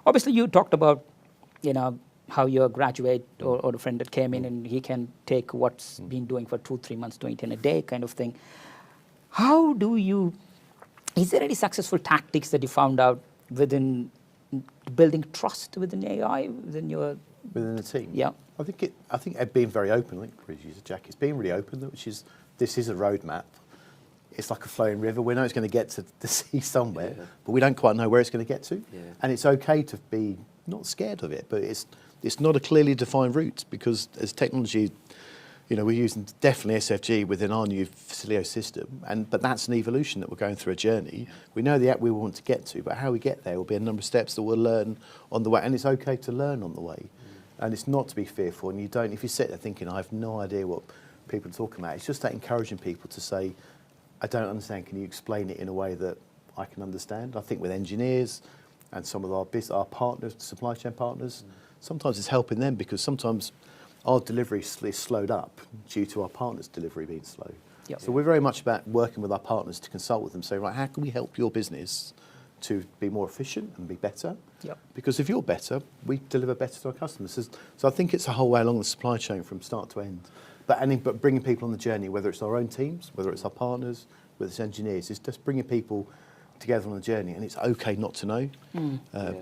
Obviously, you talked about, how your graduate or a friend that came in and he can take what's been doing for 2-3 months, doing it in a day kind of thing. Is there any successful tactics that you found out within building trust within AI, within the team? Yeah. I think being very open, like producer Jack, it's being really open, this is a roadmap. It's like a flowing river. We know it's going to get to the sea somewhere, but we don't quite know where it's going to get to. Yeah. And it's okay to be not scared of it, but it's not a clearly defined route, because as technology, we're using definitely SFG within our new Facilio system, but that's an evolution that we're going through a journey. We know the app we want to get to, but how we get there will be a number of steps that we'll learn on the way, and it's okay to learn on the way. And it's not to be fearful, and if you sit there thinking, I have no idea what people are talking about, it's just that encouraging people to say, I don't understand, can you explain it in a way that I can understand? I think with engineers and some of our partners, supply chain partners, sometimes it's helping them, because sometimes our delivery is slowed up due to our partners' delivery being slow. Yep. So we're very much about working with our partners to consult with them, say, right, how can we help your business to be more efficient and be better? Yep. Because if you're better, we deliver better to our customers. So I think it's a whole way along the supply chain from start to end. But bringing people on the journey, whether it's our own teams, whether it's our partners, whether it's engineers, is just bringing people together on the journey. And it's okay not to know,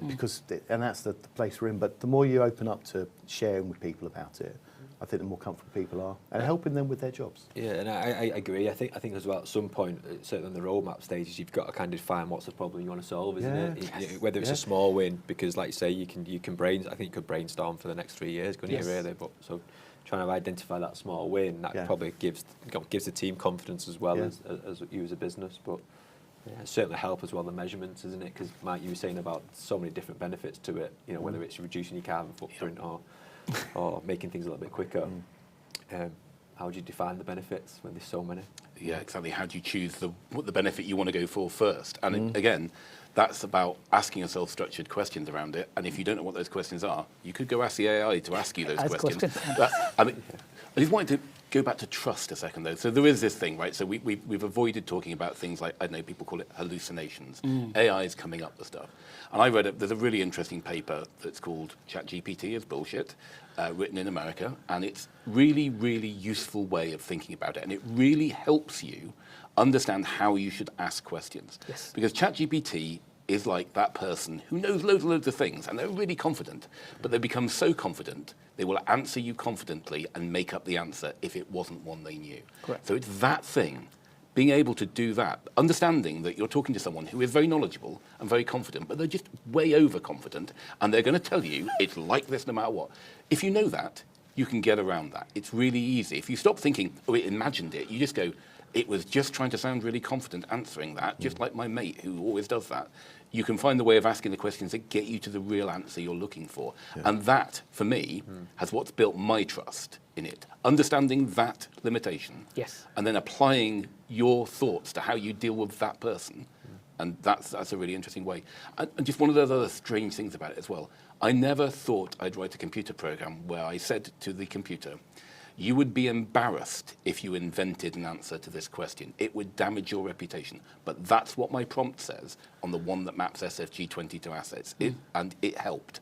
because that's the place we're in. But the more you open up to sharing with people about it, I think the more comfortable people are, and helping them with their jobs. Yeah, and I agree. I think as well, at some point, certainly on the roadmap stages, you've got to kind of define what's the problem you want to solve, isn't it? Yes. Whether it's a small win, because like you say, you can I think you could brainstorm for the next 3 years, couldn't you, really? But so trying to identify that small win, that probably gives the team confidence as well as you as a business. But certainly help as well, the measurements, isn't it? Because Mike, you were saying about so many different benefits to it, whether it's reducing your carbon footprint or making things a little bit quicker. How do you define the benefits when there's so many? Yeah, exactly. How do you choose what the benefit you want to go for first? And again, that's about asking yourself structured questions around it. And if you don't know what those questions are, you could go ask the AI to ask you those questions. I just wanted to go back to trust a second, though. So there is this thing, right? So we've avoided talking about things like, I don't know, people call it hallucinations. AI is coming up with stuff. And I read there's a really interesting paper that's called ChatGPT is bullshit, written in America. And it's really, really useful way of thinking about it. And it really helps you understand how you should ask questions. Yes. Because ChatGPT is like that person who knows loads and loads of things, and they're really confident, but they become so confident, they will answer you confidently and make up the answer if it wasn't one they knew. Correct. So it's that thing, being able to do that, understanding that you're talking to someone who is very knowledgeable and very confident, but they're just way overconfident, and they're going to tell you it's like this no matter what. If you know that, you can get around that. It's really easy. If you stop thinking, oh, it imagined it, you just go, it was just trying to sound really confident answering that, just like my mate who always does that. You can find the way of asking the questions that get you to the real answer you're looking for. Yeah. And that, for me, has what's built my trust in it. Understanding that limitation. Yes. And then applying your thoughts to how you deal with that person. And that's a really interesting way. And just one of those other strange things about it as well. I never thought I'd write a computer program where I said to the computer, you would be embarrassed if you invented an answer to this question. It would damage your reputation. But that's what my prompt says on the one that maps SFG20 to assets. And it helped.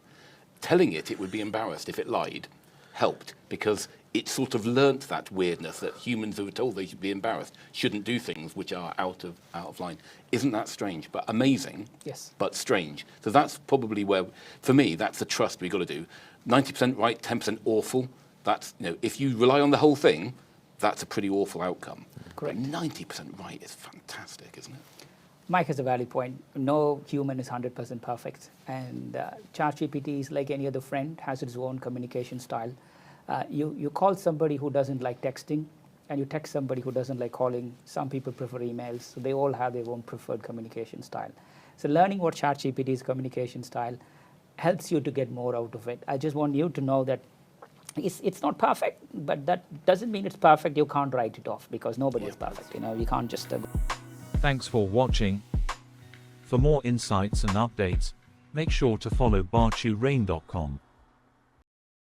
Telling it would be embarrassed if it lied helped, because it sort of learnt that weirdness that humans who are told they should be embarrassed shouldn't do things which are out of line. Isn't that strange? But amazing, yes, but strange. So that's probably where, for me, that's the trust we've got to do. 90% right, 10% awful. That's, if you rely on the whole thing, that's a pretty awful outcome. Correct. But 90% right is fantastic, isn't it? Mike has a valid point. No human is 100% perfect. And ChatGPT is like any other friend, has its own communication style. You call somebody who doesn't like texting, and you text somebody who doesn't like calling. Some people prefer emails. So they all have their own preferred communication style. So learning what ChatGPT's communication style helps you to get more out of it. I just want you to know that it's not perfect, but that doesn't mean it's perfect. You can't write it off, because nobody is perfect. You can't just... Thanks for watching. For more insights and updates, make sure to follow barchurain.com.